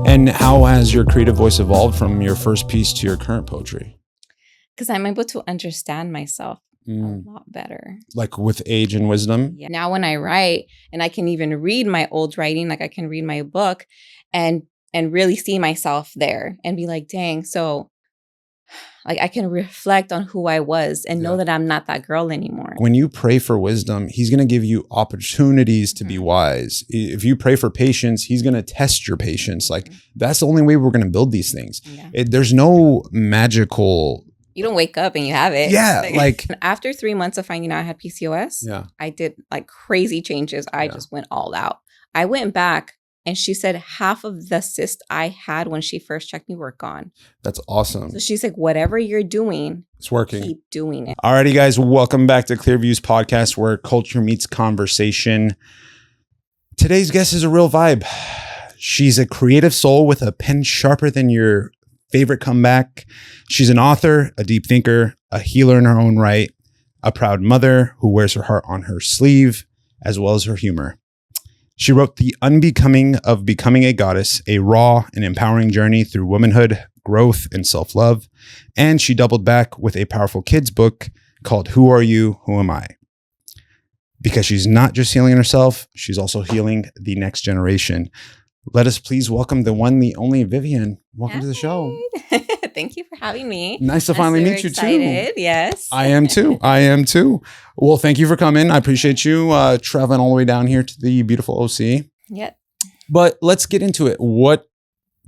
And how has your creative voice evolved from your first piece to your current poetry? Because I'm able to understand myself a lot better. Like with age and wisdom? Yeah. Now when I write, and I can even read my old writing, like I can read my book and really see myself there and be like, dang, so like I can reflect on who I was and know that I'm not that girl anymore. When you pray for wisdom, he's going to give you opportunities to be wise. If you pray for patience, he's going to test your patience. Like that's the only way we're going to build these things. Yeah. There's no magical. You don't wake up and you have it. Yeah. Like after 3 months of finding out I had PCOS, I did like crazy changes. I just went all out. I went back and she said half of the cyst I had when she first checked me were gone. That's awesome. So she's like, whatever you're doing, it's working. Keep doing it. Alrighty, guys. Welcome back to Clearview's podcast where culture meets conversation. Today's guest is a real vibe. She's a creative soul with a pen sharper than your favorite comeback. She's an author, a deep thinker, a healer in her own right, a proud mother who wears her heart on her sleeve, as well as her humor. She wrote The Unbecoming of Becoming a Goddess, a raw and empowering journey through womanhood, growth, and self-love. And she doubled back with a powerful kids book called Who Are You? Who Am I? Because she's not just healing herself, she's also healing the next generation. Let us please welcome the one, the only Vivian. Welcome to the show. Thank you for having me. Nice to finally meet you too. Yes. I am too. Well, thank you for coming. I appreciate you traveling all the way down here to the beautiful OC. Yep. But let's get into it.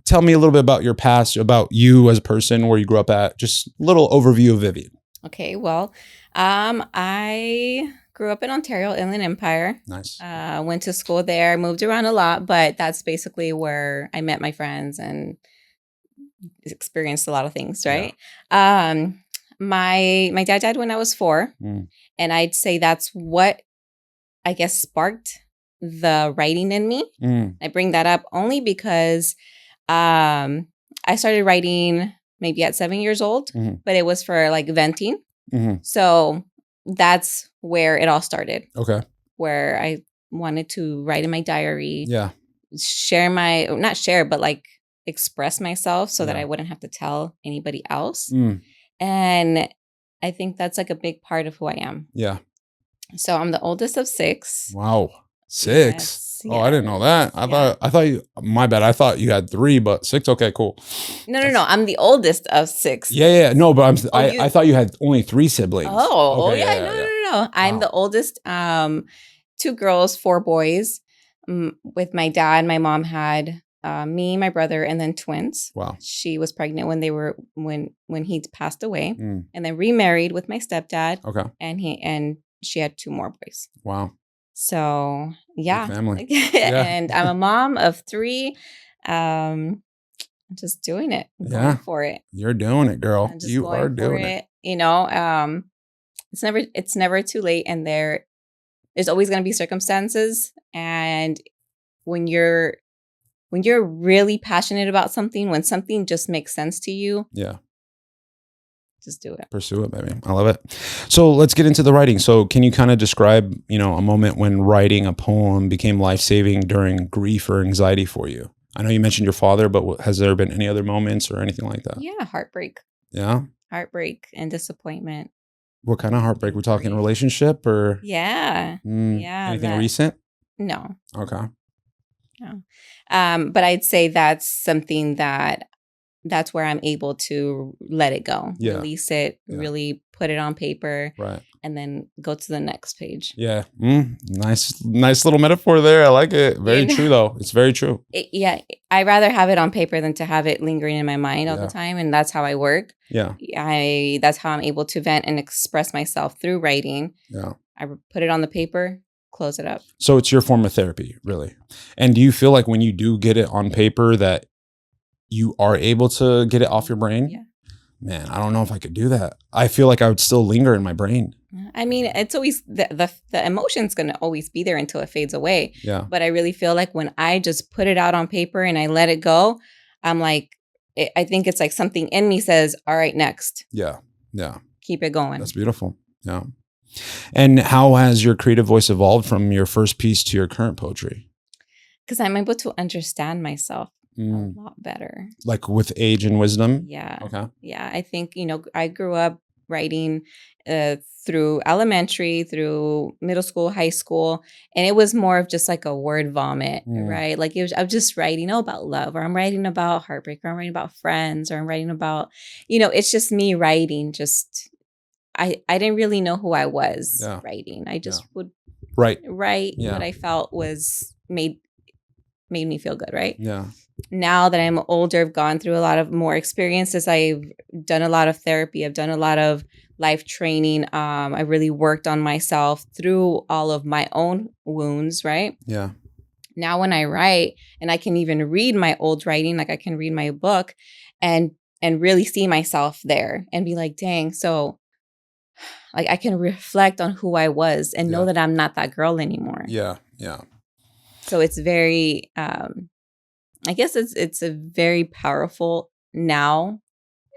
Tell me a little bit about your past, about you as a person, where you grew up at, just a little overview of Vivian. Okay. Well, I grew up in Ontario, Inland Empire. Nice. Went to school there, moved around a lot, but that's basically where I met my friends and experienced a lot of things, right? Yeah. My dad died when I was 4. And I'd say that's what I guess sparked the writing in me. I bring that up only because I started writing maybe at 7 years old, but it was for like venting. So that's where it all started. Okay. Where I wanted to write in my diary. Yeah. Not share, but like express myself so that I wouldn't have to tell anybody else. And I think that's like a big part of who I am. Yeah. So I'm the oldest of 6. Wow. 6. Yes. Oh, I didn't know that. I thought you, my bad. I thought you had 3, but 6. Okay, cool. No. I'm the oldest of 6. Yeah. No, but I thought you had only 3 siblings. Oh, okay, No. I'm the oldest. 2 girls, 4 boys. With my dad, my mom had me, my brother, and then twins. Wow. She was pregnant when he passed away, and then remarried with my stepdad. Okay. And she had 2 more boys. Wow. So yeah. Good family. And I'm a mom of 3. Just doing it. Going for it. You're doing it, girl. You are doing it. You know, it's never too late, and there's always going to be circumstances, and when you're really passionate about something, when something just makes sense to you, just do it. Pursue it, baby. I love it. So let's get into the writing. So can you kind of describe, a moment when writing a poem became life-saving during grief or anxiety for you? I know you mentioned your father, but has there been any other moments or anything like that? Yeah, heartbreak. Yeah? Heartbreak and disappointment. What kind of heartbreak? We're talking relationship or? Yeah. Yeah. Anything recent? No. Okay. No. But I'd say that's something that's where I'm able to let it go, release it, really put it on paper, right, and then go to the next page. Yeah. Nice little metaphor there. I like it. Very true, though. It's very true. I'd rather have it on paper than to have it lingering in my mind all the time, and that's how I work. Yeah. That's how I'm able to vent and express myself through writing. Yeah. I put it on the paper, close it up. So it's your form of therapy, really. And do you feel like when you do get it on paper that you are able to get it off your brain? Yeah. Man, I don't know if I could do that. I feel like I would still linger in my brain. I mean, it's always the emotion's going to always be there until it fades away. Yeah. But I really feel like when I just put it out on paper and I let it go, I'm like, I think it's like something in me says, all right, next. Yeah. Yeah. Keep it going. That's beautiful. Yeah. And how has your creative voice evolved from your first piece to your current poetry? Because I'm able to understand myself a lot better. Like with age and wisdom? Yeah. Okay. Yeah. I think, I grew up writing through elementary, through middle school, high school, and it was more of just like a word vomit, right? Like I was just writing about love, or I'm writing about heartbreak, or I'm writing about friends, or I'm writing about, it's just me writing. Just I didn't really know who I was writing. I just would write what I felt was made me feel good, right? Yeah. Now that I'm older, I've gone through a lot of more experiences. I've done a lot of therapy. I've done a lot of life training. I really worked on myself through all of my own wounds, right? Yeah. Now when I write, and I can even read my old writing, like I can read my book and really see myself there and be like, dang, so like I can reflect on who I was and know that I'm not that girl anymore. Yeah. Yeah. So it's very I guess it's a very powerful now,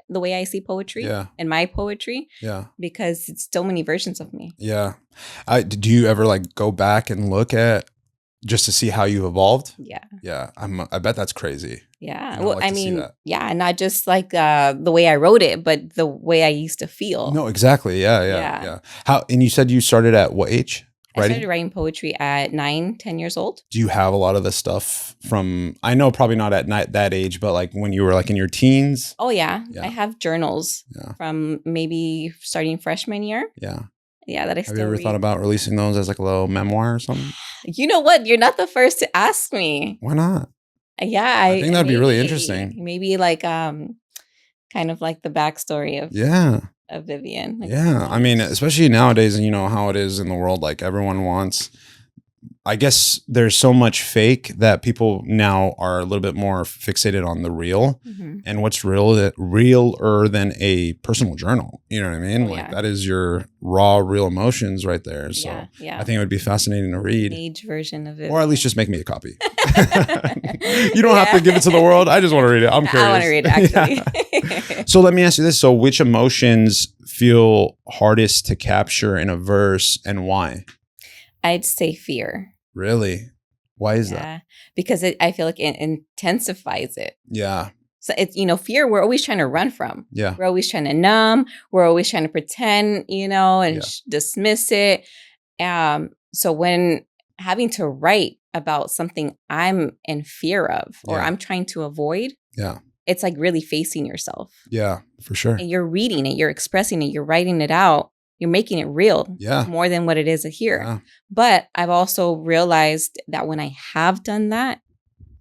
the way I see poetry and my poetry. Yeah. Because it's so many versions of me. Yeah. Do you ever like go back and look at just to see how you evolved? Yeah. Yeah. I bet that's crazy. Yeah. Well, I mean, not just like the way I wrote it, but the way I used to feel. No, exactly. Yeah. And you said you started at what age? I started writing poetry at 9-10 years old. Do you have a lot of the stuff from, I know probably not at that age, but like when you were like in your teens? Oh, yeah. I have journals from maybe starting freshman year. Yeah. Yeah, that I still read. Have you ever thought about releasing those as like a little memoir or something? You know what? You're not the first to ask me. Why not? Yeah. I think that'd be really interesting. Maybe like kind of like the backstory of Vivian. Like, I mean, especially nowadays, you know how it is in the world. Like everyone wants, I guess there's so much fake that people now are a little bit more fixated on the real. And what's realer than a personal journal. You know what I mean? That is your raw, real emotions right there. So I think it would be fascinating to read. An age version of it. Or at least just make me a copy. You don't have to give it to the world. I just want to read it. I'm curious. I want to read it, actually. So let me ask you this. So which emotions feel hardest to capture in a verse and why? I'd say fear. Really? Why is that? Because I feel like it intensifies it. Yeah. So it's, fear we're always trying to run from. Yeah. We're always trying to numb. We're always trying to pretend, and dismiss it. So when having to write about something I'm in fear of or I'm trying to avoid, it's like really facing yourself. Yeah, for sure. And you're reading it, you're expressing it, you're writing it out. You're making it real more than what it is here. Yeah. But I've also realized that when I have done that,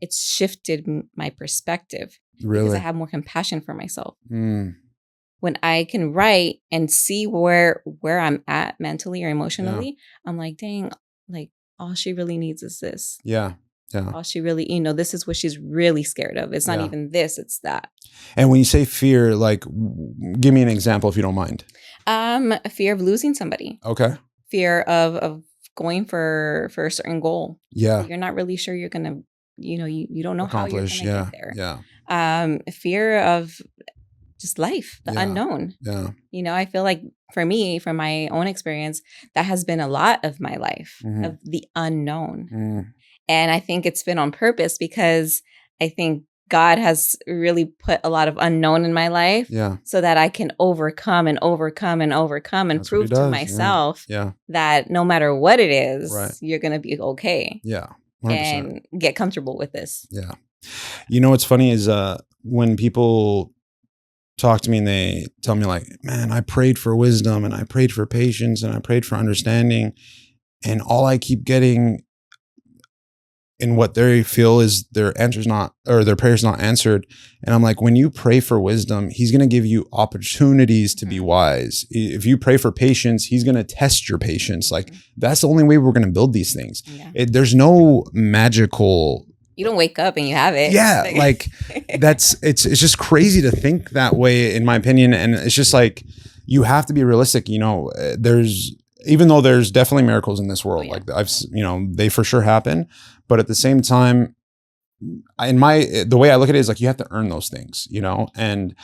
it's shifted my perspective. Really? Because I have more compassion for myself. When I can write and see where I'm at mentally or emotionally, I'm like, dang, like all she really needs is this. Yeah. Yeah. All she really, this is what she's really scared of. It's not even this, it's that. And when you say fear, like give me an example if you don't mind. A fear of losing somebody. Okay. Fear of going for a certain goal. Yeah. You're not really sure you're going to, you don't know how you're going to get there. Yeah. Fear of just life, the unknown. Yeah. I feel like for me, from my own experience, that has been a lot of my life, of the unknown. And I think it's been on purpose because I think God has really put a lot of unknown in my life so that I can overcome and That's prove to myself that no matter what it is, you're going to be okay. Yeah. 100%. And get comfortable with this. Yeah. What's funny is when people talk to me and they tell me like, man, I prayed for wisdom and I prayed for patience and I prayed for understanding. And all I keep getting in what they feel is their answer's not, or their prayer's not answered. And I'm like, when you pray for wisdom, he's going to give you opportunities to be wise. If you pray for patience, he's going to test your patience. Like that's the only way we're going to build these things. There's no magical. You don't wake up and you have it. Yeah. Like it's just crazy to think that way, in my opinion. And it's just like, you have to be realistic. Even though there's definitely miracles in this world, like they for sure happen. But at the same time, the way I look at it is like, you have to earn those things, and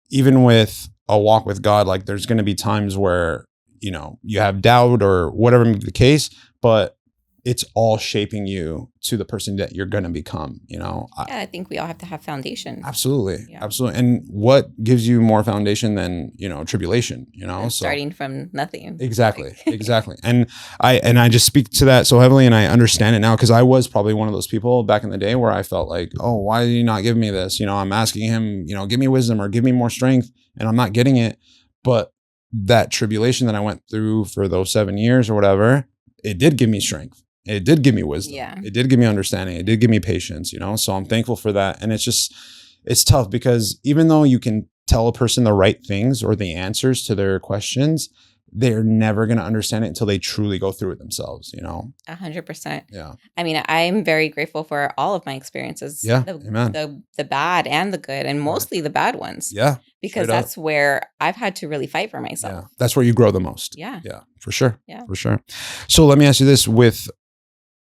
even with a walk with God, like there's going to be times where, you have doubt or whatever may be the case, but it's all shaping you to the person that you're going to become, Yeah, I think we all have to have foundation. Absolutely. Yeah. Absolutely. And what gives you more foundation than, tribulation, And starting from nothing. Exactly. Exactly. And I just speak to that so heavily, and I understand it now, because I was probably one of those people back in the day where I felt like, oh, why did he not give me this? I'm asking him, give me wisdom or give me more strength, and I'm not getting it. But that tribulation that I went through for those 7 years or whatever, it did give me strength. It did give me wisdom. Yeah. It did give me understanding. It did give me patience, so I'm thankful for that. And it's tough, because even though you can tell a person the right things or the answers to their questions, they're never going to understand it until they truly go through it themselves, 100%. Yeah. I mean, I'm very grateful for all of my experiences. Yeah. Amen. The bad and the good, and mostly the bad ones. Yeah. Because that's where I've had to really fight for myself. Yeah. That's where you grow the most. Yeah. Yeah. For sure. Yeah. For sure. So let me ask you this, with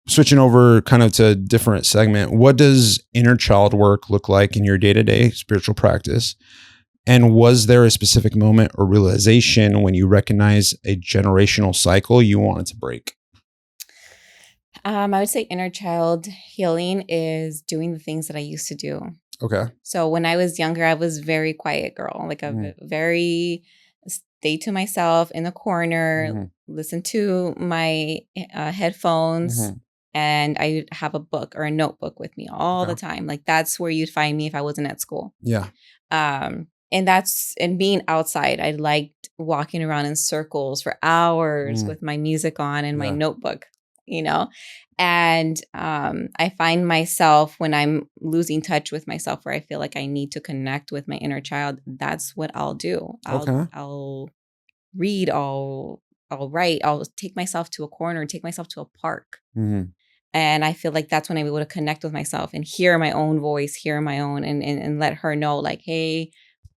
switching over kind of to a different segment, what does inner child work look like in your day-to-day spiritual practice? And was there a specific moment or realization when you recognize a generational cycle you wanted to break? I would say inner child healing is doing the things that I used to do. Okay. So when I was younger, I was very quiet girl, like a very stay to myself in the corner, listen to my headphones. And I would have a book or a notebook with me all the time. Like that's where you'd find me if I wasn't at school. Yeah. And being outside, I liked walking around in circles for hours with my music on and my notebook, And I find myself, when I'm losing touch with myself, where I feel like I need to connect with my inner child, that's what I'll do. I'll read, I'll write, I'll take myself to a corner, take myself to a park. And I feel like that's when I'm able to connect with myself and hear my own voice, hear my own, and let her know, like, hey,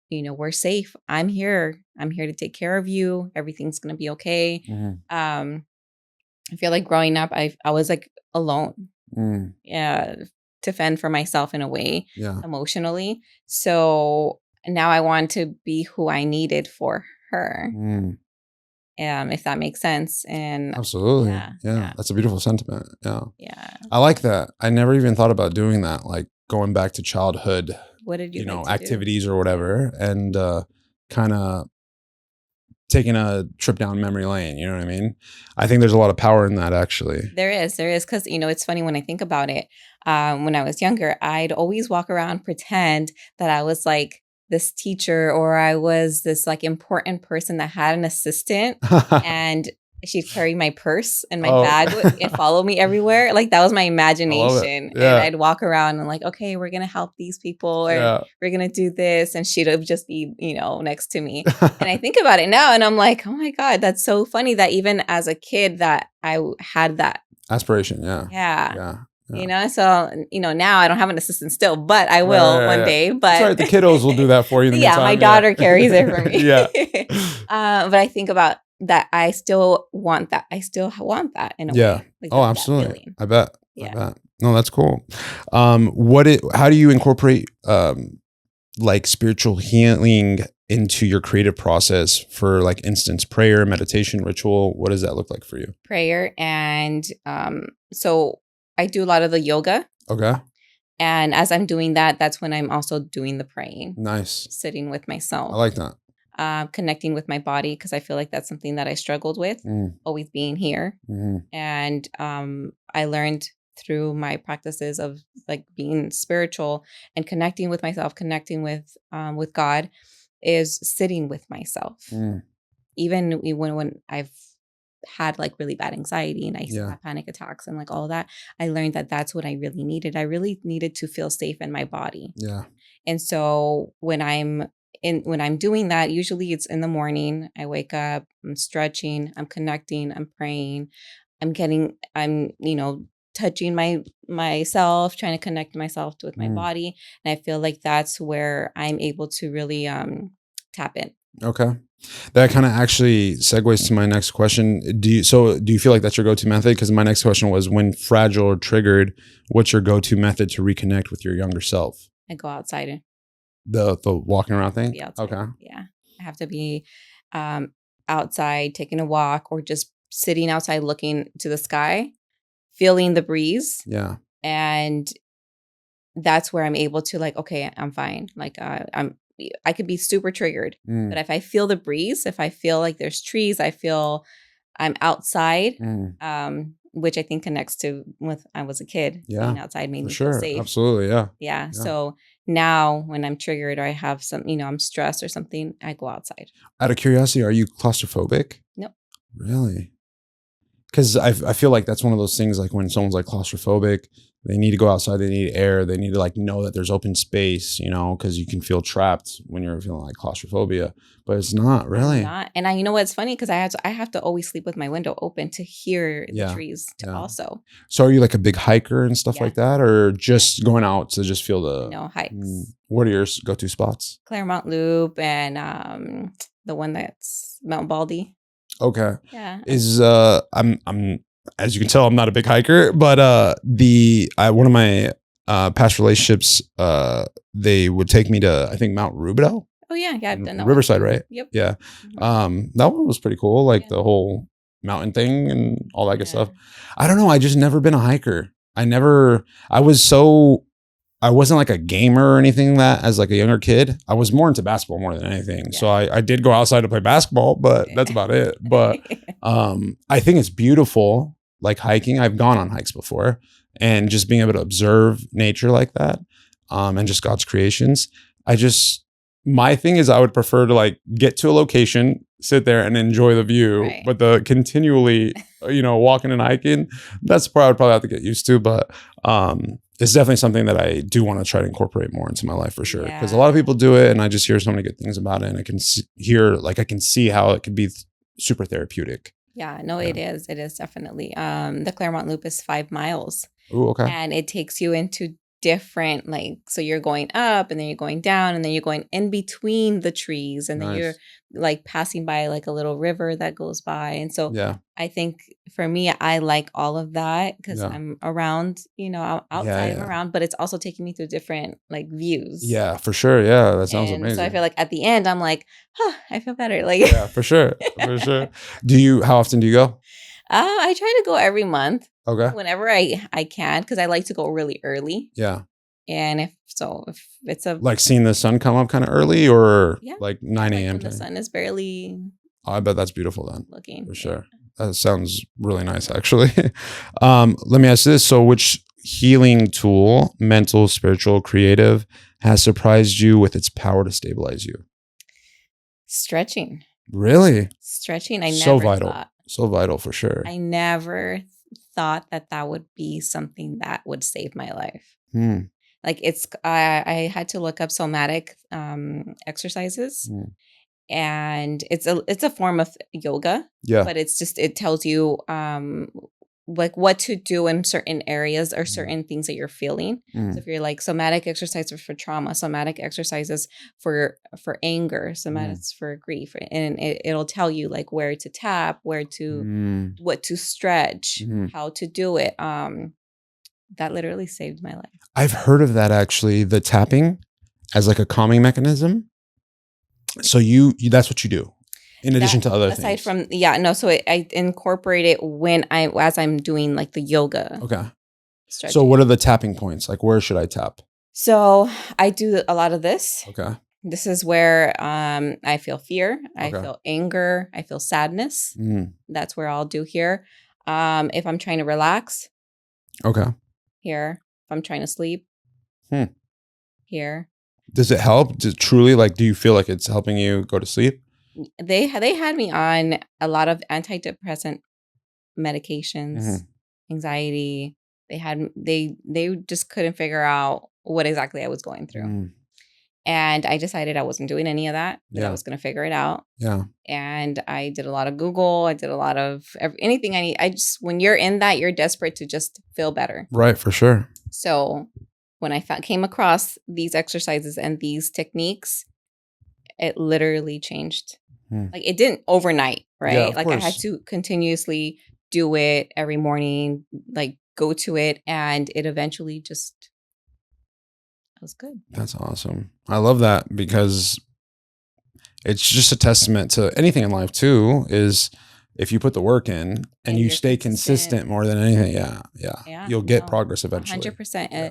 we're safe. I'm here. I'm here to take care of you. Everything's going to be okay. I feel like growing up, I was like alone. Yeah. To fend for myself in a way, emotionally. So now I want to be who I needed for her. If that makes sense. And absolutely. Yeah. That's a beautiful sentiment. Yeah. I like that. I never even thought about doing that. Like going back to childhood, what did you like activities or whatever, and kind of taking a trip down memory lane. You know what I mean? I think there's a lot of power in that, actually. There is. Because, it's funny when I think about it. When I was younger, I'd always walk around, pretend that I was like this teacher, or I was this like important person that had an assistant, and she'd carry my purse and my bag and follow me everywhere. Like that was my imagination. And I'd walk around and like, okay, we're going to help these people, or we're going to do this. And she'd just be, next to me. And I think about it now and I'm like, oh my God, that's so funny that even as a kid that I had that aspiration. Yeah. So, now I don't have an assistant still, but I will one day. But sorry, the kiddos will do that for you. My daughter carries it for me. But I think about that. I still want that. In a way. Like absolutely. I bet. No, that's cool. How do you incorporate like spiritual healing into your creative process? For like instance, prayer, meditation, ritual? What does that look like for you? Prayer. And so I do a lot of the yoga. Okay. And as I'm doing that, that's when I'm also doing the praying. Nice. Sitting with myself. I like that. Connecting with my body, because I feel like that's something that I struggled with, always being here. And I learned through my practices of like being spiritual and connecting with myself, connecting with God, is sitting with myself. Even when I've had like really bad anxiety and I still have panic attacks and like all of that, I learned that that's what I really needed. I really needed to feel safe in my body. Yeah. And so when I'm doing that, usually it's in the morning. I wake up, I'm stretching, I'm connecting, I'm praying, I'm touching myself, trying to connect myself with my body. And I feel like that's where I'm able to really tap in. Okay. That kind of actually segues to my next question. Do you feel like that's your go-to method? Because my next question was, when fragile or triggered, what's your go-to method to reconnect with your younger self? I go outside. The walking around thing? Okay. Yeah. I have to be outside taking a walk, or just sitting outside looking to the sky feeling the breeze. Yeah. And that's where I'm able to like, okay, I'm fine. Like I could be super triggered, Mm. but if I feel the breeze, if I feel like there's trees, I feel I'm outside, which I think connects to with I was a kid. Yeah, being outside made for me feel sure. safe. Absolutely. Yeah. Yeah. So now when I'm triggered or I have some, I'm stressed or something, I go outside. Out of curiosity, are you claustrophobic? No. Really? Because I feel like that's one of those things, like when someone's like claustrophobic, they need to go outside, they need air, they need to like know that there's open space, because you can feel trapped when you're feeling like claustrophobia, but it's not really. Not. And you know what's funny? Because I have to always sleep with my window open to hear the trees also. So are you like a big hiker and stuff like that, or just going out to just feel the No, hikes. What are your go-to spots? Claremont Loop and the one that's Mount Baldy. Okay. Yeah. Is I'm as you can tell, I'm not a big hiker, but one of my past relationships, they would take me to, I think, Mount Rubidoux. Oh yeah, I've done that. Riverside, right? Yep. Yeah. That one was pretty cool, like the whole mountain thing and all that good stuff. I don't know, I just never been a hiker. I wasn't like a gamer or anything that as like a younger kid. I was more into basketball more than anything. Yeah. So I did go outside to play basketball, but that's about it. But I think it's beautiful, like hiking. I've gone on hikes before, and just being able to observe nature like that, and just God's creations. My thing is I would prefer to like get to a location, sit there and enjoy the view, right. But the continually, walking and hiking, that's the part I would probably have to get used to. But it's definitely something that I do want to try to incorporate more into my life for sure. Because a lot of people do it, and I just hear so many good things about it, and I can see how it could be super therapeutic. Yeah, no, it is. It is definitely. The Claremont Loop is 5 miles. Ooh, okay. And it takes you into different, so you're going up and then you're going down and then you're going in between the trees and then you're like passing by like a little river that goes by. And so I think for me, I like all of that because I'm around, outside, I'm around, but it's also taking me through different like views. Yeah, for sure. Yeah, that sounds amazing. So I feel like at the end, I'm like, I feel better. Like, yeah, for sure. For sure. How often do you go? I try to go every month. Okay. Whenever I can, because I like to go really early. Yeah. And if it's like seeing the sun come up kind of early, or like 9 a.m. when the sun is barely. Oh, I bet that's beautiful then. Looking for sure. That sounds really nice, actually. Let me ask this: so, which healing tool, mental, spiritual, creative, has surprised you with its power to stabilize you? Stretching. Really? Stretching. I so never vital. Thought. So vital for sure. I never thought that would be something that would save my life. Like I had to look up somatic exercises, and it's a form of yoga. Yeah, but it tells you like what to do in certain areas or certain things that you're feeling. So if you're like somatic exercises for trauma, somatic exercises for anger, somatics for grief, and it'll tell you like where to tap, what to stretch, how to do it. That literally saved my life. I've heard of that actually, the tapping as like a calming mechanism. So that's what you do in addition to other things. Aside from, so I incorporate it as I'm doing like the yoga. Okay. Stretching. So what are the tapping points? Like where should I tap? So I do a lot of this. Okay. This is where I feel fear. I feel anger. I feel sadness. That's where I'll do here. If I'm trying to relax. Okay. Here. If I'm trying to sleep. Here. Does it help? Truly, like, do you feel like it's helping you go to sleep? They had me on a lot of antidepressant medications, anxiety. They just couldn't figure out what exactly I was going through. And I decided I wasn't doing any of that. That I was going to figure it out. Yeah. And I did a lot of Google. I did a lot of anything I need. When you're in that, you're desperate to just feel better. Right. For sure. So when I came across these exercises and these techniques, it literally changed. Like it didn't overnight, right? Yeah, like course. I had to continuously do it every morning, like go to it. And it eventually just... That was good. That's awesome. I love that because it's just a testament to anything in life too, is if you put the work in and you you're stay consistent more than anything, you'll get progress eventually. 100%. Yeah.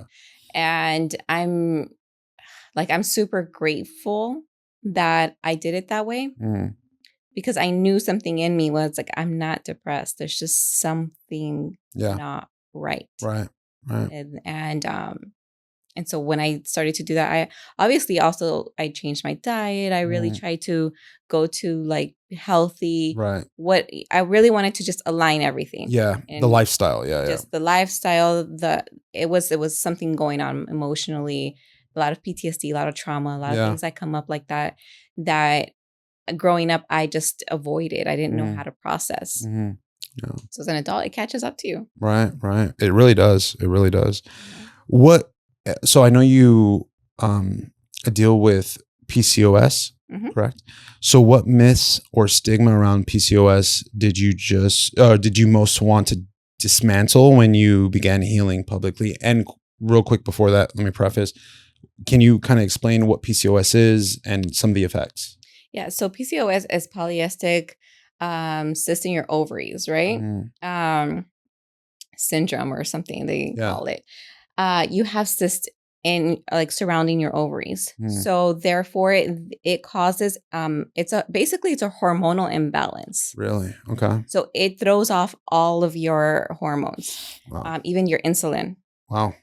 And I'm super grateful that I did it that way because I knew something in me was like, I'm not depressed. There's just something not right. Right. And so when I started to do that, I obviously also I changed my diet. I really tried to go to like healthy. Right. What I really wanted to just align everything. Yeah. The lifestyle. Yeah. Just the lifestyle. It was something going on emotionally. A lot of PTSD, a lot of trauma, a lot of things that come up like that. That growing up, I just avoided. I didn't know how to process. Yeah. So as an adult, it catches up to you. Right. Right. It really does. It really does. So I know you deal with PCOS, correct? So what myths or stigma around PCOS did you most want to dismantle when you began healing publicly? And real quick before that, let me preface, can you kind of explain what PCOS is and some of the effects? Yeah. So PCOS is polycystic cyst in your ovaries, right? Syndrome or something they call it. You have cysts in like surrounding your ovaries. So therefore it causes it's a hormonal imbalance. Really? Okay. So it throws off all of your hormones. Wow. Even your insulin. Wow.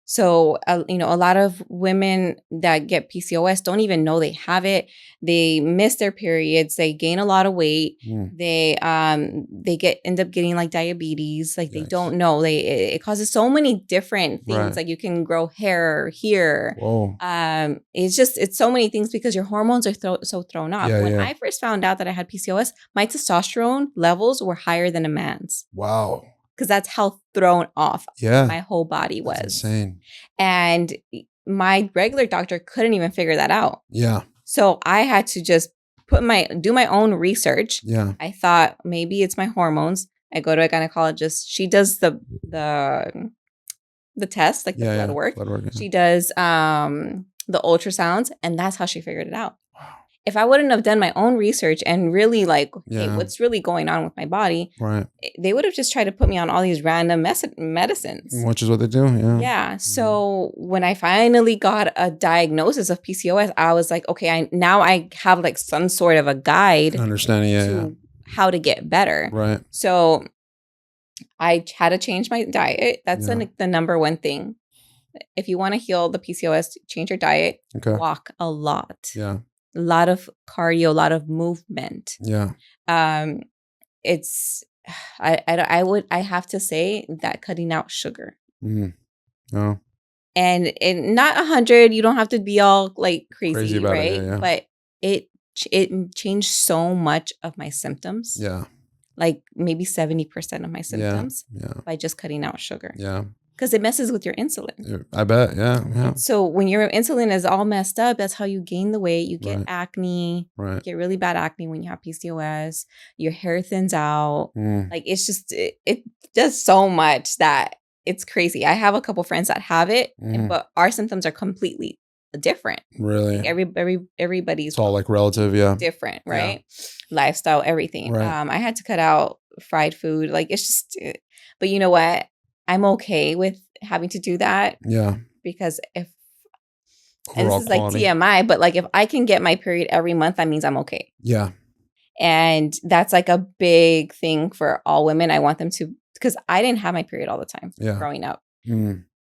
So, a lot of women that get PCOS don't even know they have it. They miss their periods. They gain a lot of weight. They end up getting like diabetes. Like they don't know. It causes so many different things. Right. Like you can grow hair here. Whoa. It's so many things because your hormones are so thrown off. When I first found out that I had PCOS, my testosterone levels were higher than a man's. Wow. Because that's how thrown off my whole body was. That's insane. And my regular doctor couldn't even figure that out. Yeah. So I had to just do my own research. Yeah. I thought maybe it's my hormones. I go to a gynecologist. She does the test, like the blood work. She does the ultrasounds, and that's how she figured it out. If I wouldn't have done my own research and really hey, what's really going on with my body, they would have just tried to put me on all these random medicines. Which is what they do, yeah. Yeah. So when I finally got a diagnosis of PCOS, I was like, okay, now I have like some sort of a guide. Understanding, to how to get better. Right. So I had to change my diet. That's the number one thing. If you want to heal the PCOS, change your diet. Okay. Walk a lot. Yeah. A lot of cardio, a lot of movement. Yeah. It's I have to say that cutting out sugar. Oh. And not 100, you don't have to be all like crazy about right? it, yeah. But it changed so much of my symptoms. Yeah. Like maybe 70% of my symptoms by just cutting out sugar. Yeah. Because it messes with your insulin. I bet, yeah. So when your insulin is all messed up, that's how you gain the weight. You get acne. Right. You get really bad acne when you have PCOS. Your hair thins out. Like it's just, it does so much that it's crazy. I have a couple friends that have it, but our symptoms are completely different. Really? Like everybody's it's all like relative, different, right? Lifestyle, everything. Right. I had to cut out fried food. Like it's just, but you know what? I'm okay with having to do that. Yeah. Because and overall this is quality. Like TMI, but like if I can get my period every month, that means I'm okay. Yeah. And that's like a big thing for all women. I want them to, because I didn't have my period all the time growing up.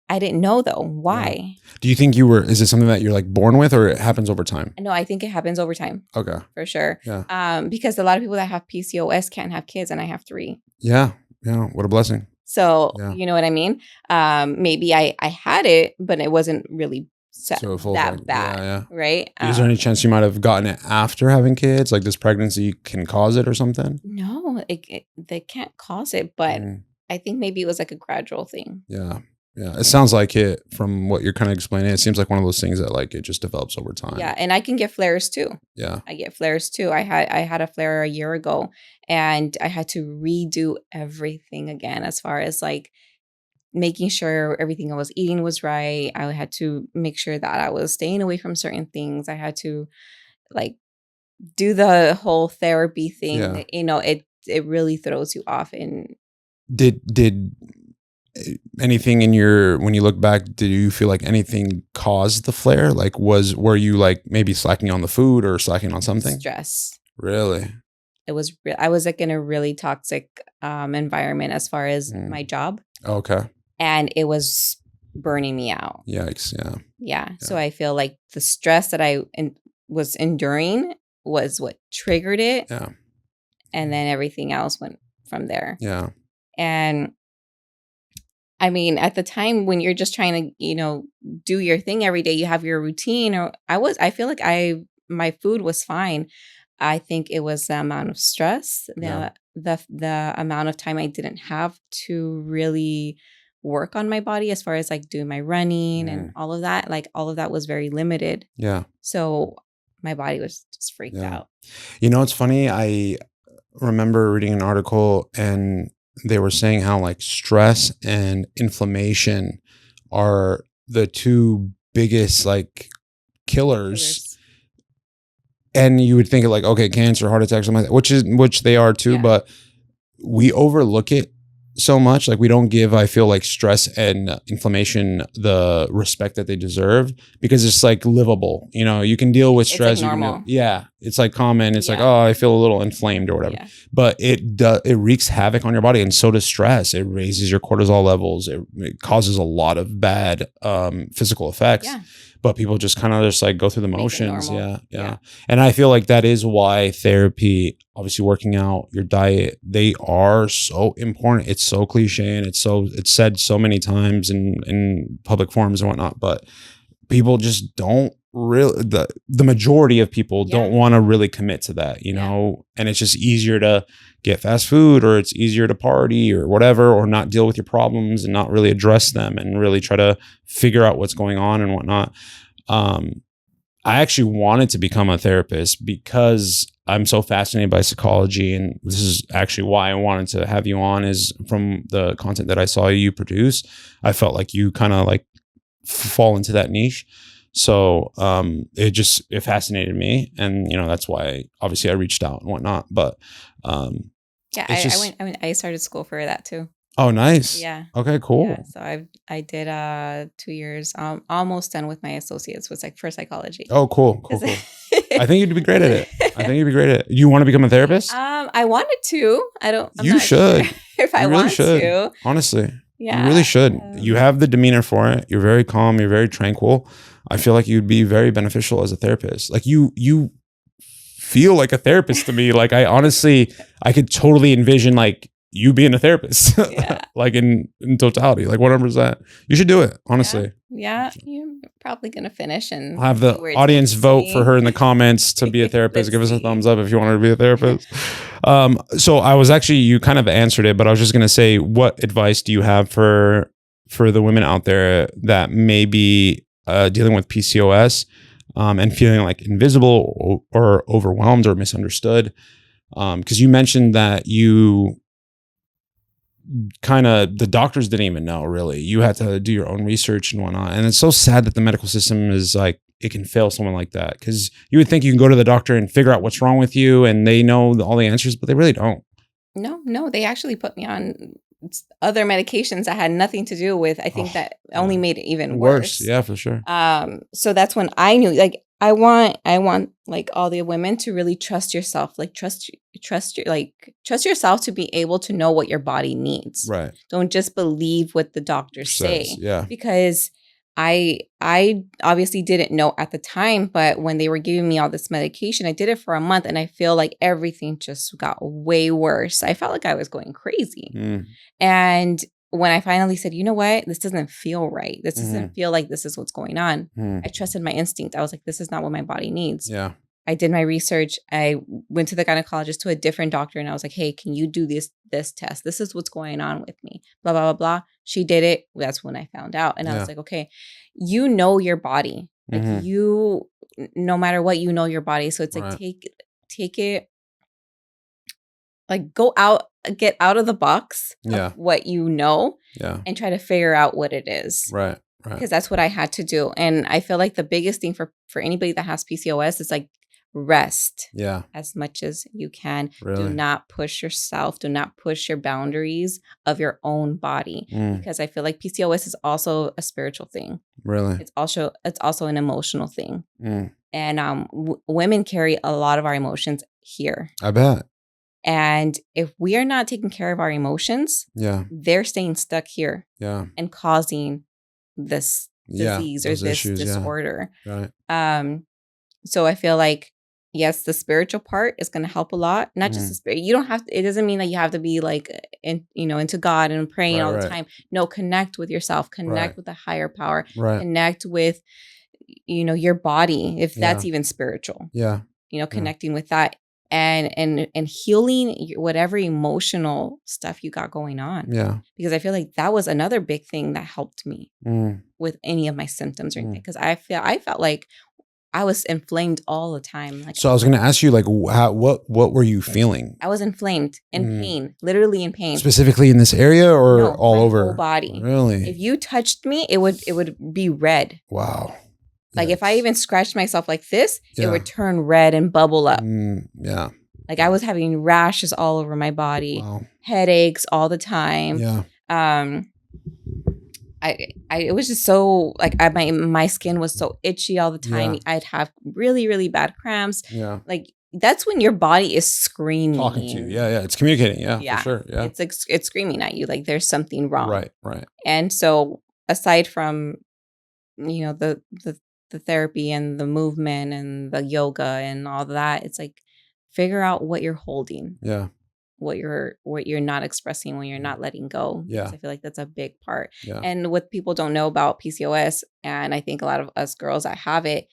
I didn't know though. Why? Yeah. Do you think is it something that you're like born with or it happens over time? No, I think it happens over time. Okay. For sure. Yeah. Because a lot of people that have PCOS can't have kids and I have 3. Yeah. Yeah. What a blessing. So, you know what I mean? Maybe I had it, but it wasn't really that bad, right? Is there any chance you might have gotten it after having kids? Like this pregnancy can cause it or something? No, they can't cause it, but I think maybe it was like a gradual thing. Yeah. Yeah. It sounds like it from what you're kind of explaining. It seems like one of those things that like it just develops over time. Yeah. And I can get flares too. Yeah. I get flares too. I had a flare a year ago and I had to redo everything again as far as like making sure everything I was eating was right. I had to make sure that I was staying away from certain things. I had to like do the whole therapy thing. Yeah. You know, it really throws you off. And Did anything in when you look back, did you feel like anything caused the flare? Like were you like maybe slacking on the food or slacking on something? stress. Really? I was like in a really toxic environment as far as my job. Okay. And it was burning me out. Yikes. Yeah. So I feel like the stress that I was enduring was what triggered it. Yeah. And then everything else went from there. Yeah. And I mean, at the time when you're just trying to, do your thing every day, you have your routine. Or I feel like my food was fine. I think it was the amount of stress, the amount of time I didn't have to really work on my body as far as like doing my running and all of that. Like all of that was very limited. Yeah. So my body was just freaked out. It's funny. I remember reading an article and they were saying how like stress and inflammation are the two biggest like killers. And you would think of like, okay, cancer, heart attack, something like that, which they are too, but we overlook it so much. Like we don't give, I feel like, stress and inflammation the respect that they deserve because it's like livable. You can deal with stress. It's like normal. It's like common. It's like, oh, I feel a little inflamed or whatever. Yeah. But it wreaks havoc on your body, and so does stress. It raises your cortisol levels. It causes a lot of bad physical effects. Yeah. But people just kind of just like go through the motions. Yeah. And I feel like that is why therapy, obviously working out, your diet, they are so important. It's so cliche and it's said so many times in public forums and whatnot, but people just don't really, the majority of people don't want to really commit to that, and it's just easier to get fast food, or it's easier to party or whatever, or not deal with your problems and not really address them and really try to figure out what's going on and whatnot. I actually wanted to become a therapist because I'm so fascinated by psychology. And this is actually why I wanted to have you on, is from the content that I saw you produce. I felt like you kind of like fall into that niche. So it fascinated me. And, that's why obviously I reached out and whatnot. But I started school for that too. Oh, nice. Yeah. Okay, cool. Yeah, so I did 2 years, almost done with my associates with for psychology. Oh, cool. I think you'd be great at it. You want to become a therapist? I wanted to. You should. Sure if I really want should. to. Honestly. Yeah. You really should. You have the demeanor for it. You're very calm. You're very tranquil. I feel like you'd be very beneficial as a therapist. Like you feel like a therapist to me. Like I could totally envision like you being a therapist, like in totality, like 100%. You should do it, honestly. Yeah, you're probably gonna finish, and I'll have the audience vote for her in the comments to be a therapist. Give us a thumbs up if you want her to be a therapist. So I was actually, you kind of answered it, but I was just gonna say, what advice do you have for the women out there that may be dealing with PCOS and feeling like invisible or overwhelmed or misunderstood? Because you mentioned that the doctors didn't even know, really. You had to do your own research and whatnot. And it's so sad that the medical system is like, it can fail someone like that. Because you would think you can go to the doctor and figure out what's wrong with you and they know all the answers, but they really don't. No, they actually put me on other medications that had nothing to do with, I think that only made it even worse. Yeah, for sure. So that's when I knew, like, I want like all the women to really trust yourself, like trust yourself to be able to know what your body needs. Right. Don't just believe what the doctors say. Yeah. Because I obviously didn't know at the time, but when they were giving me all this medication, I did it for a month and I feel like everything just got way worse. I felt like I was going crazy. And when I finally said, you know what, this doesn't feel right. This doesn't feel like this is what's going on. I trusted my instinct. I was like, this is not what my body needs. Yeah. I did my research. I went to the gynecologist, to a different doctor, and I was like, hey, can you do this test? This is what's going on with me. Blah, blah, blah, blah. She did it. That's when I found out. And I was like, okay, you know your body. Like no matter what, you know your body. So it's like, take it, like go out, get out of the box of what you know and try to figure out what it is. Right. Because that's what I had to do. And I feel like the biggest thing for anybody that has PCOS is like rest Yeah. as much as you can. Really? Do not push yourself. Do not push your boundaries of your own body, because I feel like PCOS is also a spiritual thing. Really? It's also an emotional thing. Mm. And women carry a lot of our emotions here. I bet. And if we are not taking care of our emotions, Yeah. they're staying stuck here Yeah. and causing this disease or those this issues, disorder. Yeah. Right. So I feel like, yes, the spiritual part is going to help a lot. Not just the spirit. You don't have to, it doesn't mean that you have to be like, into God and praying all the time. No, connect with yourself, connect with the higher power, connect with, your body, if that's even spiritual. Yeah. Connecting with that and healing whatever emotional stuff you got going on. Yeah. Because I feel like that was another big thing that helped me with any of my symptoms or anything. Because I felt like I was inflamed all the time. Like, so I was going to ask you, like, what were you feeling? I was inflamed, in pain, literally in pain. Specifically in this area, or no, all my over? Whole body. Really? If you touched me, it would be red. Wow. Like if I even scratched myself like this, it would turn red and bubble up. Yeah. Like I was having rashes all over my body, headaches all the time. Yeah. It was just so like my skin was so itchy all the time. Yeah. I'd have really, really bad cramps. Yeah. Like that's when your body is screaming. Talking to you. Yeah. It's communicating. Yeah. For sure. Yeah. It's screaming at you like there's something wrong. Right. And so aside from, the therapy and the movement and the yoga and all that, it's like figure out what you're holding. Yeah. What you're not expressing, when you're not letting go. Yeah. I feel like that's a big part. Yeah. And what people don't know about PCOS, and I think a lot of us girls that have it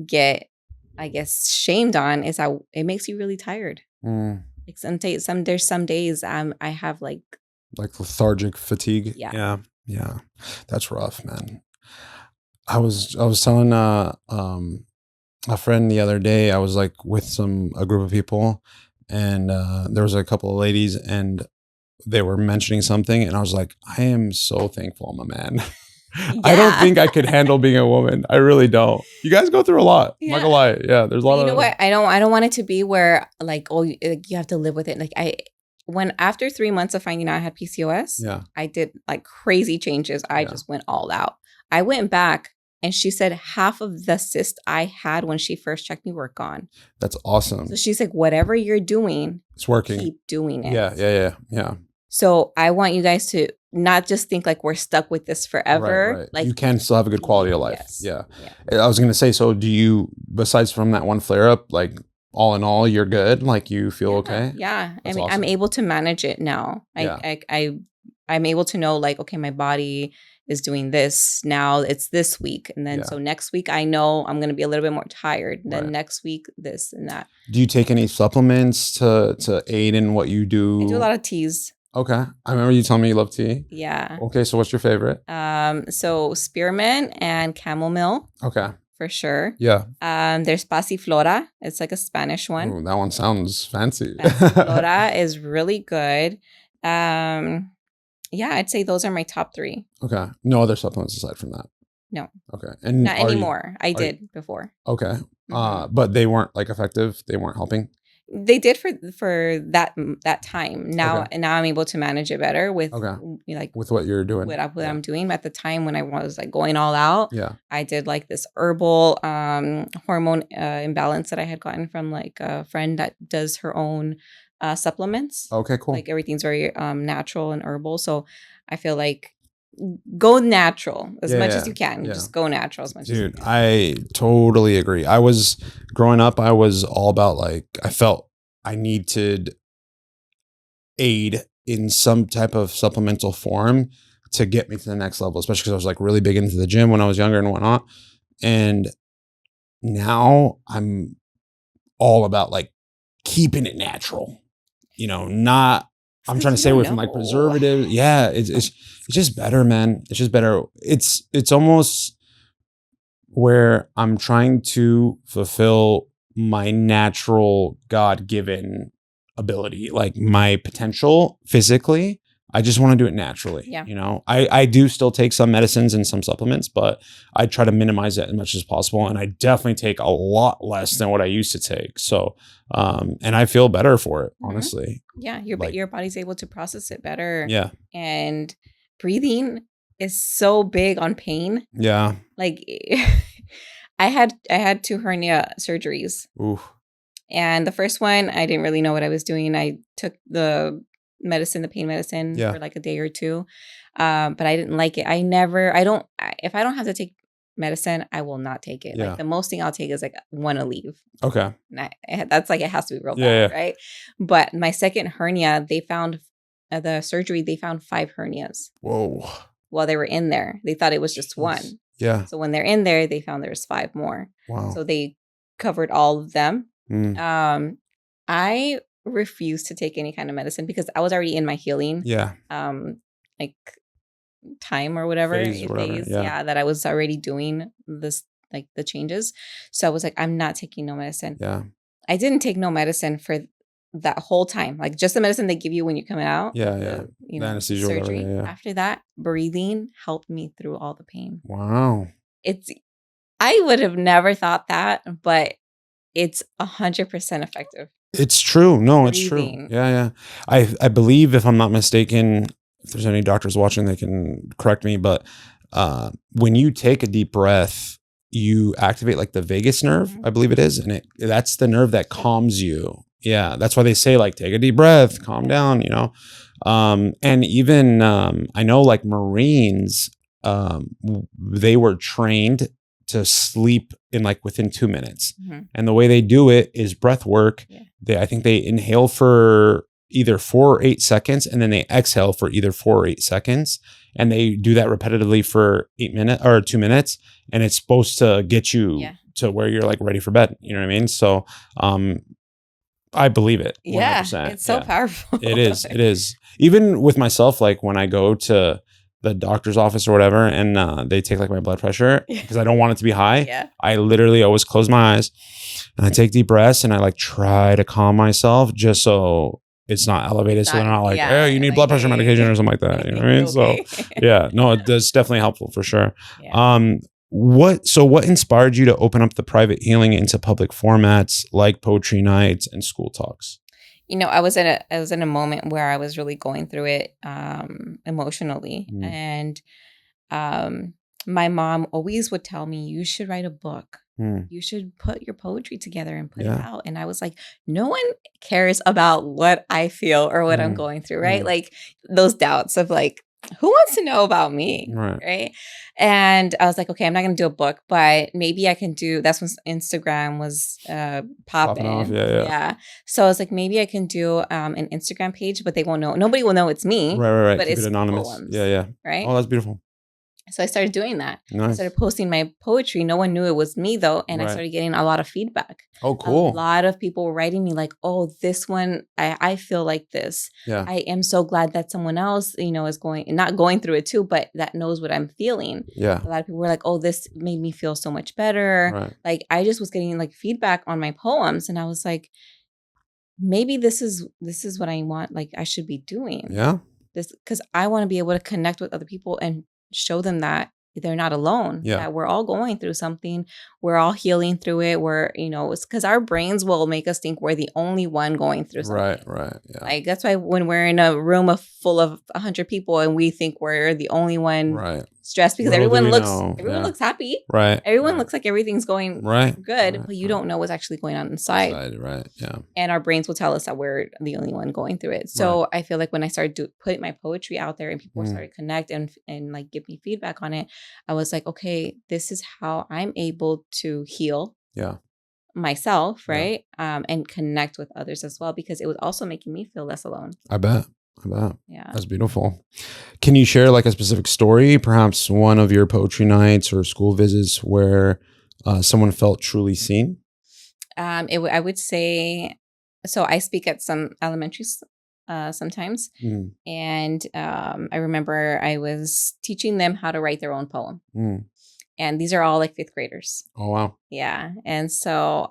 get, I guess, shamed on, is how it makes you really tired. Like there's some days I have like lethargic fatigue. Yeah. Yeah. That's rough, man. I was telling a friend the other day, I was like with a group of people, and there was a couple of ladies, and they were mentioning something, and I was like, I am so thankful I'm a man. Yeah. I don't think I could handle being a woman. I really don't. You guys go through a lot. I'm not gonna lie. Yeah, there's a lot of. You know what? I don't want it to be where like, oh, you have to live with it. Like after 3 months of finding out I had PCOS, I did like crazy changes. I just went all out. I went back. And she said half of the cyst I had when she first checked me were gone. That's awesome. So she's like, whatever you're doing, it's working. Keep doing it. Yeah. So I want you guys to not just think like we're stuck with this forever. Right. Like you can still have a good quality of life. Yes. Yeah. I was going to say, so do you, besides from that one flare up, like all in all, you're good? Like you feel okay? Yeah. That's awesome. I'm able to manage it now. I'm able to know like, okay, my body is doing this now. It's this week. And then so next week, I know I'm going to be a little bit more tired. Then next week, this and that. Do you take any supplements to aid in what you do? I do a lot of teas. Okay. I remember you telling me you love tea. Yeah. Okay. So what's your favorite? So spearmint and chamomile. Okay. For sure. Yeah. There's passiflora. It's like a Spanish one. Ooh, that one sounds fancy. Passiflora is really good. Yeah, I'd say those are my top 3. Okay. No other supplements aside from that? No. Okay. And not anymore. I did before. Okay. But they weren't like effective? They weren't helping? They did for that time. Now and now I'm able to manage it better with with what you're doing. What I'm doing. At the time when I was like going all out, I did like this herbal hormone imbalance that I had gotten from like a friend that does her own supplements. Okay, cool. Like everything's very natural and herbal. So I feel like go natural as much as you can. Just go natural as much as you can. I totally agree. Growing up, I was all about like, I felt I needed aid in some type of supplemental form to get me to the next level, especially because I was like really big into the gym when I was younger and whatnot. And now I'm all about like keeping it natural. Not, I'm trying to stay away from like preservatives. Yeah, it's just better, man. It's just better. It's almost where I'm trying to fulfill my natural God-given ability, like my potential physically I just want to do it naturally. Yeah. You know, I do still take some medicines and some supplements, but I try to minimize it as much as possible. And I definitely take a lot less than what I used to take. So, and I feel better for it, honestly. Yeah. Your body's able to process it better. Yeah. And breathing is so big on pain. Yeah. Like I had 2 hernia surgeries. Ooh. And the first one, I didn't really know what I was doing. I took the pain medicine for like a day or two. But I didn't like it. If I don't have to take medicine, I will not take it. Yeah. Like the most thing I'll take is like one Aleve. Okay. And that's like, it has to be real bad, right? But my second hernia, they found the surgery, they found 5 hernias. Whoa. While they were in there. They thought it was just one. Yeah. So when they're in there, they found there's 5 more. Wow. So they covered all of them. I refused to take any kind of medicine because I was already in my healing. Yeah. Like time or whatever. Phase, that I was already doing this, like the changes. So I was like, I'm not taking no medicine. Yeah. I didn't take no medicine for that whole time. Like just the medicine they give you when you come out. The anesthesia surgery. or whatever, After that, breathing helped me through all the pain. Wow. I would have never thought that, but it's 100% effective. It's true. No, Breathing. It's true. Yeah. I believe, if I'm not mistaken, if there's any doctors watching, they can correct me, but when you take a deep breath, you activate like the vagus nerve, I believe it is. And that's the nerve that calms you. Yeah. That's why they say like, take a deep breath, calm down, you know? And even I know like Marines, they were trained to sleep in like within 2 minutes. And the way they do it is breath work. I think they inhale for either 4 or 8 seconds, and then they exhale for either 4 or 8 seconds. And they do that repetitively for 8 minutes or 2 minutes. And it's supposed to get you to where you're like ready for bed. You know what I mean? So, I believe it. 100%. Yeah. It's so powerful. It is. It is. Even with myself, like when I go to the doctor's office or whatever, and they take like my blood pressure because I don't want it to be high. I literally always close my eyes and I take deep breaths and I like try to calm myself just so it's not elevated. So they're not like, hey, you need blood pressure medication or something like that. You know what I mean? So no, it's definitely helpful for sure. What inspired you to open up the private healing into public formats like poetry nights and school talks? I was in a moment where I was really going through it emotionally. And my mom always would tell me, you should write a book. You should put your poetry together and put it out. And I was like, no one cares about what I feel or what I'm going through, right? Like those doubts of like, who wants to know about me? Right. And I was like, okay, I'm not going to do a book, but maybe I can do, that's when Instagram was popping off. So I was like, maybe I can do an Instagram page, but they won't know. Nobody will know it's me. Right. But Keep it's it anonymous. poems, Right. Oh, that's beautiful. So I started doing that. Nice. I started posting my poetry. No one knew it was me though. And I started getting a lot of feedback. Oh, cool. A lot of people were writing me like, oh, this one, I feel like this. I am so glad that someone else, is not going through it too, but that knows what I'm feeling. A lot of people were like, oh, this made me feel so much better. Like I just was getting like feedback on my poems. And I was like, maybe this is what I want. Like I should be doing this because I want to be able to connect with other people and show them that they're not alone, that we're all going through something. We're all healing through it. It's because our brains will make us think we're the only one going through something. Right. Yeah. Like that's why when we're in a room full of 100 people and we think we're the only one stressed because everyone looks happy. Right. Everyone looks like everything's going good, but you don't know what's actually going on inside. Right. Yeah. And our brains will tell us that we're the only one going through it. So I feel like when I started putting my poetry out there and people started to connect and like give me feedback on it, I was like, okay, this is how I'm able to heal myself, right? And connect with others as well, because it was also making me feel less alone. I bet. Yeah. That's beautiful. Can you share like a specific story, perhaps one of your poetry nights or school visits where someone felt truly seen? I would say, so I speak at some elementaries sometimes. And I remember I was teaching them how to write their own poem. And these are all like 5th graders. Oh, wow. Yeah. And so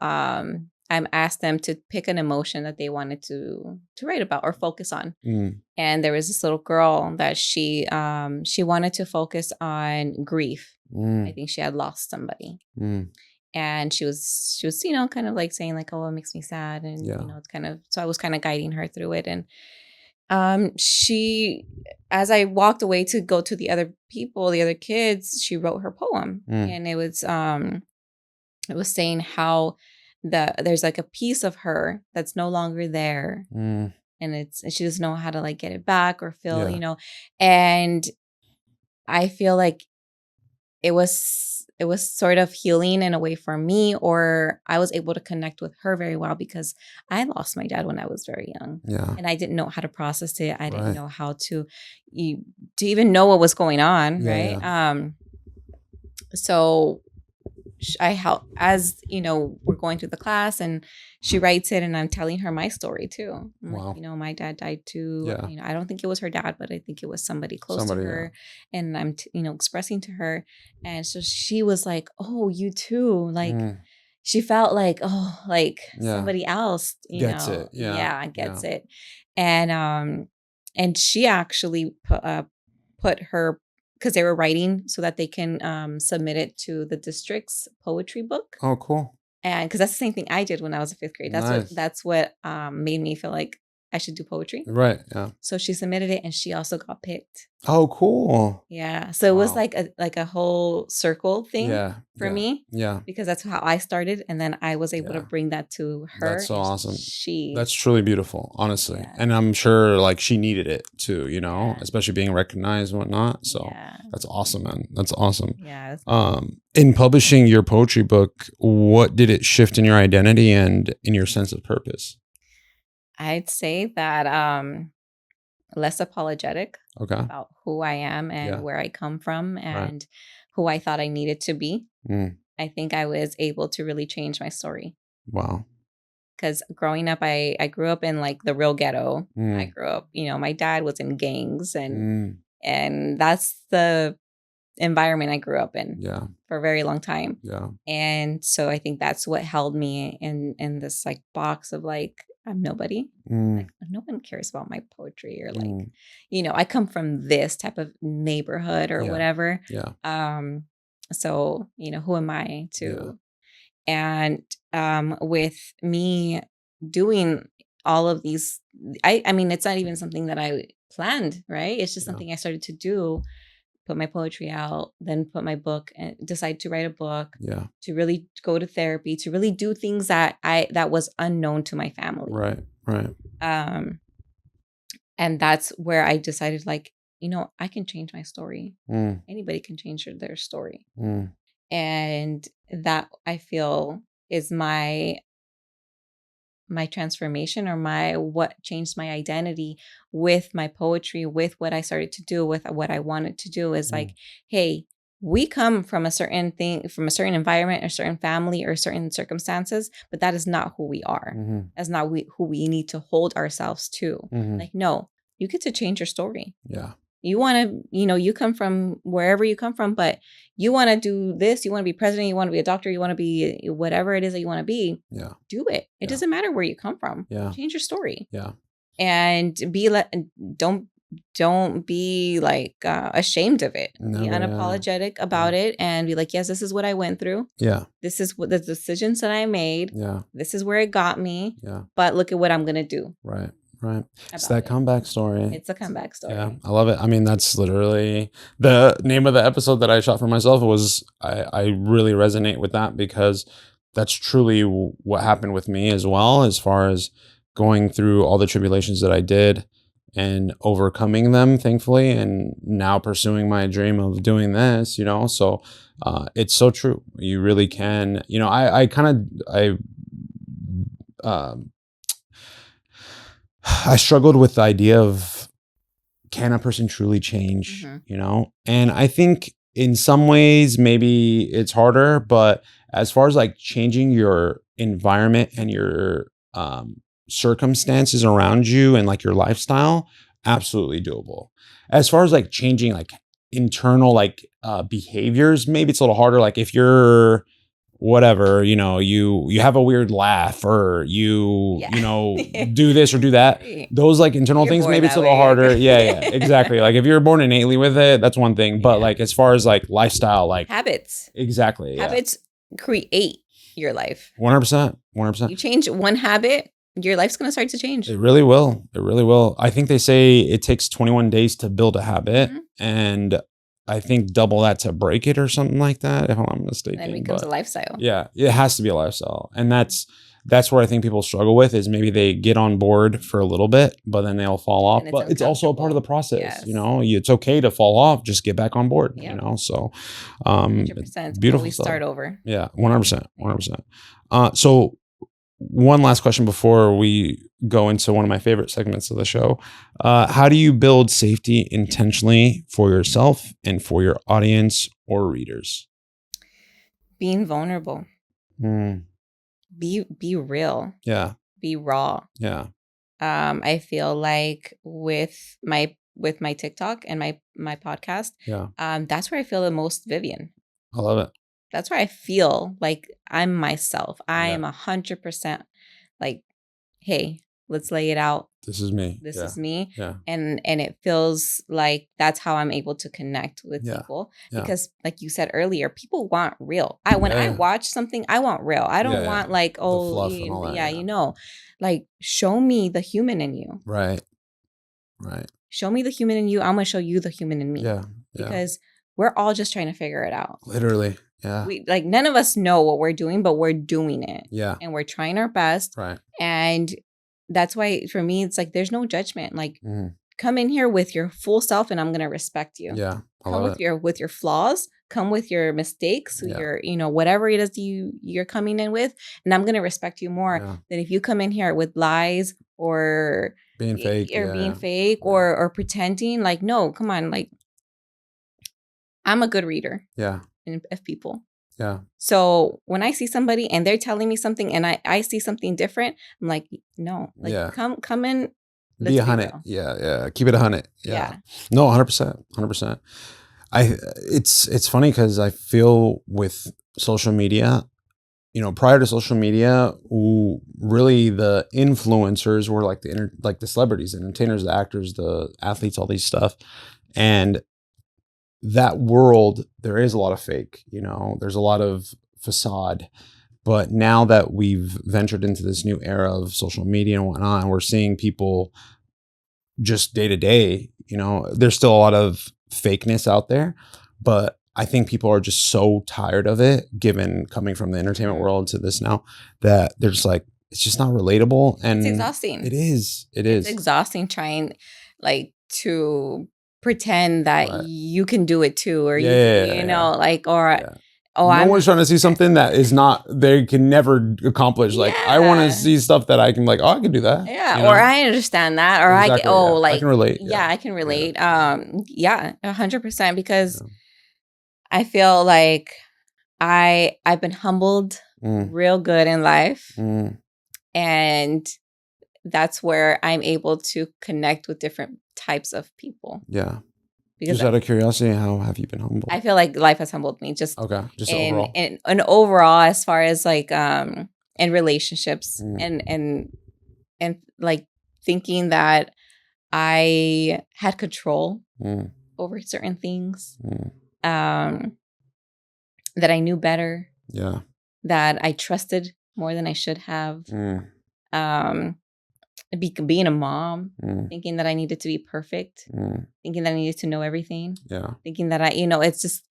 I'm asked them to pick an emotion that they wanted to write about or focus on. And there was this little girl that she wanted to focus on grief. I think she had lost somebody. And she was, kind of like saying like, oh, it makes me sad. And, it's kind of, so I was kind of guiding her through it. And she, as I walked away to go to the other kids, she wrote her poem. And it was saying how there's like a piece of her that's no longer there. And she doesn't know how to like get it back or feel, and I feel like it was sort of healing in a way for me, or I was able to connect with her very well because I lost my dad when I was very young. And I didn't know how to process it. I didn't know how to even know what was going on. Right. So I help as, we're going through the class and she writes it and I'm telling her my story too. Wow. Like, my dad died too. I don't think it was her dad, but I think it was somebody close to her. And I'm, expressing to her. And so she was like, oh, you too. Like she felt like, oh, like somebody else, gets it. Gets it. And she actually put her, because they were writing so that they can submit it to the district's poetry book. Oh, cool. And because that's the same thing I did when I was in 5th grade. That's what made me feel like I should do poetry. Right. Yeah. So she submitted it and she also got picked. Oh, cool. Yeah. So it was like a whole circle thing for me. Yeah. Because that's how I started. And then I was able to bring that to her. That's so awesome. That's That's truly beautiful, honestly. Yeah. And I'm sure like she needed it too, especially being recognized and whatnot. So that's awesome, man. That's awesome. Yeah. In publishing your poetry book, what did it shift in your identity and in your sense of purpose? I'd say that less apologetic about who I am and where I come from and who I thought I needed to be. I think I was able to really change my story. Wow. Because growing up, I grew up in like the real ghetto. I grew up, my dad was in gangs and that's the environment I grew up in for a very long time. And so I think that's what held me in this like box of like, I'm nobody. Like no one cares about my poetry or like, I come from this type of neighborhood or whatever. So, who am I to? And with me doing all of these, I mean, it's not even something that I planned, right? It's just something I started to do. Put my poetry out, then put my book and decide to write a book, to really go to therapy, to really do things that was unknown to my family. Right. And that's where I decided like, I can change my story. Anybody can change their story. And that I feel is my transformation or what changed my identity with my poetry, with what I started to do, with what I wanted to do is like, hey, we come from a certain thing, from a certain environment, or certain family, or certain circumstances, but that is not who we are. That's not who we need to hold ourselves to. Like, no, you get to change your story. You want to, you come from wherever you come from, but you want to do this. You want to be president. You want to be a doctor. You want to be whatever it is that you want to be. Do it. It doesn't matter where you come from. Change your story. And don't be like ashamed of it. Be unapologetic about it and be like, yes, this is what I went through. This is what the decisions that I made. This is where it got me. But look at what I'm going to do. Right. It's that comeback story. It's a comeback story. Yeah, I love it. I mean, that's literally the name of the episode that I shot for myself was I really resonate with that because that's truly what happened with me as well, as far as going through all the tribulations that I did and overcoming them, thankfully, and now pursuing my dream of doing this, so it's so true. You really can, I struggled with the idea of, can a person truly change, And I think in some ways, maybe it's harder, but as far as like changing your environment and your circumstances around you and like your lifestyle, absolutely doable. As far as like changing like internal like behaviors, maybe it's a little harder. Like if you're whatever, you have a weird laugh, or you do this or do that. Those like internal You're things, born maybe it's a that little way. harder. Yeah, exactly. Like if you're born innately with it, that's one thing. But Yeah. like as far as like lifestyle, like Habits. exactly. Yeah. Habits create your life. 100%. 100%. You change one habit, your life's going to start to change. It really will. It really will. I think they say it takes 21 days to build a habit, Mhm. and I think double that to break it or something like that, if I'm not mistaken. Then it becomes a lifestyle. Yeah, it has to be a lifestyle. And that's where I think people struggle with, is maybe they get on board for a little bit, but then they'll fall off. But it's also a part of the process. Yes. It's okay to fall off, just get back on board, so 100%. beautiful We stuff. Start over. Yeah, 100%. So one last question before we go into one of my favorite segments of the show. How do you build safety intentionally for yourself and for your audience or readers? Being vulnerable. Be real. Yeah. Be raw. Yeah. I feel like with my TikTok and my podcast, that's where I feel the most Vivian. I love it. That's where I feel like I'm myself. I am 100% like, hey, let's lay it out. This is me. This is me. Yeah. And it feels like that's how I'm able to connect with people. Because like you said earlier, people want real. When I watch something, I want real. I don't want like, the fluff and all that, like show me the human in you. Right. Show me the human in you. I'm going to show you the human in me. Yeah. Because we're all just trying to figure it out. Literally. Yeah. We like none of us know what we're doing, but we're doing it. Yeah. And we're trying our best. Right. And that's why for me, it's like there's no judgment. Like come in here with your full self and I'm gonna respect you. Yeah. Come with your flaws, come with your mistakes, your whatever it is you're coming in with, and I'm gonna respect you more than if you come in here with lies or being fake or pretending. Like, no, come on, like I'm a good reader. Yeah. Of people. Yeah. So when I see somebody and they're telling me something and I see something different, I'm like, no, like come in. Be 100. Yeah. Keep it 100. Yeah. No, 100%. 100%. It's funny because I feel with social media, prior to social media, really the influencers were like the celebrities, the entertainers, the actors, the athletes, all these stuff. And that world, there is a lot of fake, there's a lot of facade. But now that we've ventured into this new era of social media and whatnot, and we're seeing people just day to day, there's still a lot of fakeness out there. But I think people are just so tired of it, given coming from the entertainment world to this now, that they're just like, it's just not relatable. And it's exhausting. It is. It's exhausting trying like to pretend that you can do it too, or no one's trying to see something that is not, they can never accomplish. Like I want to see stuff that I can like, I can do that. Yeah. Or I understand that, or I can relate. Yeah, I can relate. 100%, because I feel like I've been humbled real good in life. And that's where I'm able to connect with different types of people. Yeah. Because just out of curiosity, how have you been humbled? I feel like life has humbled me just overall. And overall, as far as like in relationships and like thinking that I had control over certain things, that I knew better, that I trusted more than I should have. Being a mom, thinking that I needed to be perfect, thinking that I needed to know everything, thinking that it's just,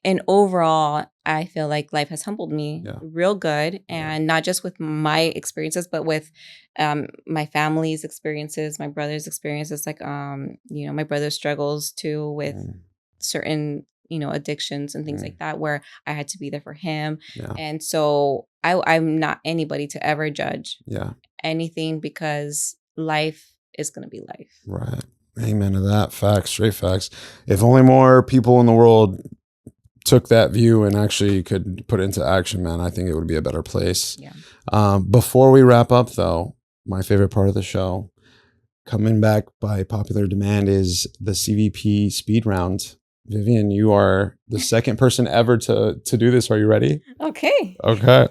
and overall, I feel like life has humbled me real good, and not just with my experiences, but with my family's experiences, my brother's experiences, like my brother struggles too with certain addictions and things like that, where I had to be there for him, and so I'm not anybody to ever judge anything, because life is going to be life. Right. Amen to that. Facts, straight facts. If only more people in the world took that view and actually could put it into action, man, I think it would be a better place. Yeah. Before we wrap up though, my favorite part of the show, coming back by popular demand, is the CVP speed round. Vivian, you are the second person ever to do this. Are you ready? Okay. Okay.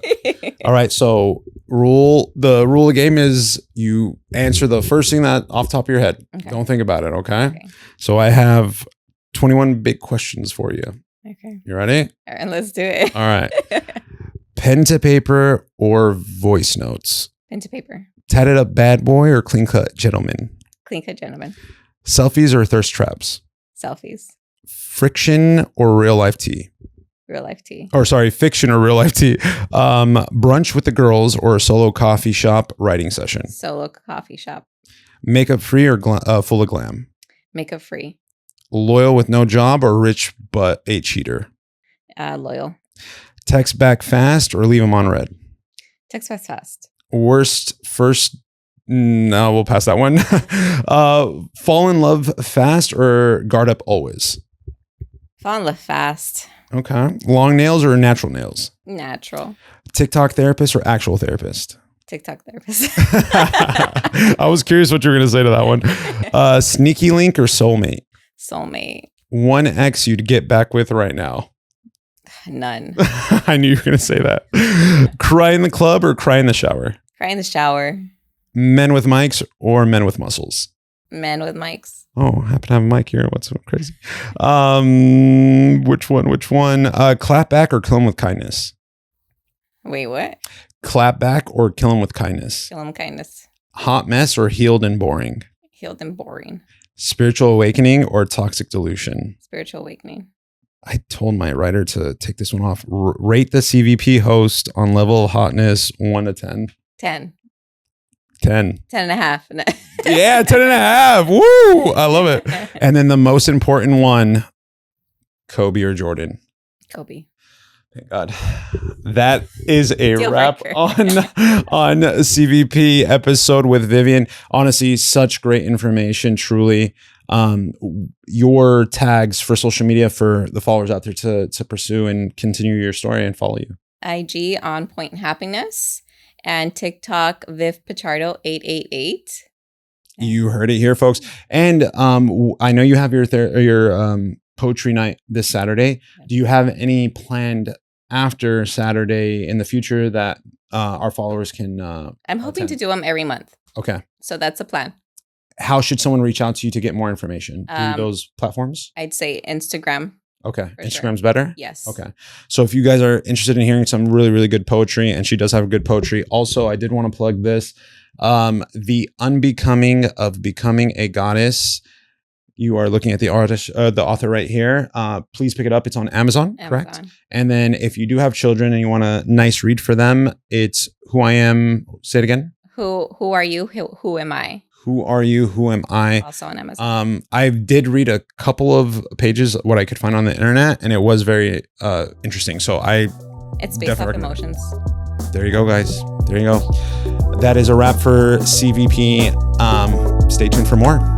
All right. So the rule of the game is you answer the first thing that off the top of your head. Okay. Don't think about it. Okay. So I have 21 big questions for you. Okay. You ready? All right, let's do it. All right. Pen to paper or voice notes? Pen to paper. Tatted up bad boy or clean cut gentleman? Clean cut gentleman. Selfies or thirst traps? Selfies. Friction or real life tea? Real life tea. Or sorry, fiction or real life tea? Brunch with the girls or a solo coffee shop writing session? Solo coffee shop. Makeup free or full of glam? Makeup free. Loyal with no job or rich but a cheater? Loyal. Text back fast or leave them on red? Text fast. Worst first. No, we'll pass that one. Fall in love fast or guard up always? Fall in love fast. Okay. Long nails or natural nails? Natural. TikTok therapist or actual therapist? TikTok therapist. I was curious what you were going to say to that one. Sneaky link or soulmate? Soulmate. One ex you'd get back with right now? None. I knew you were going to say that. Cry in the club or cry in the shower? Cry in the shower. Men with mics or men with muscles? Men with mics. Oh, happen to have a mic here. What's so crazy? Which one? Clap back or kill him with kindness? Wait, what? Clap back or kill him with kindness? Kill him with kindness. Hot mess or healed and boring? Healed and boring. Spiritual awakening or toxic delusion? Spiritual awakening. I told my writer to take this one off. Rate the CVP host on level of hotness 1 to 10. 10. 10. 10 and a half. Yeah, 10 and a half. Woo! I love it. And then the most important one, Kobe or Jordan? Kobe. Thank God. That is a Deal wrap breaker. on CVP episode with Vivian. Honestly, such great information, truly. Your tags for social media for the followers out there to pursue and continue your story and follow you. IG on Point Happiness and TikTok Viv Pichardo 888. You heard it here, folks. And I know you have your poetry night this Saturday. Do you have any planned after Saturday in the future that our followers can I'm hoping attend? to do them every month. Okay. So that's a plan. How should someone reach out to you to get more information? Through those platforms? I'd say Instagram. Okay. For Instagram's sure. better? Yes. Okay. So if you guys are interested in hearing some really, really good poetry, and she does have good poetry. Also, I did want to plug this. The Unbecoming of Becoming a Goddess. You are looking at the author right here. Please pick it up. It's on Amazon, correct? And then if you do have children and you want a nice read for them, it's Who I Am. Say it again. Who are you? Who am I? Who are you? Who am I? Also on Amazon. I did read a couple of pages, what I could find on the internet, and it was very interesting. So it's based off emotions. There you go, guys. There you go. That is a wrap for CVP. Stay tuned for more.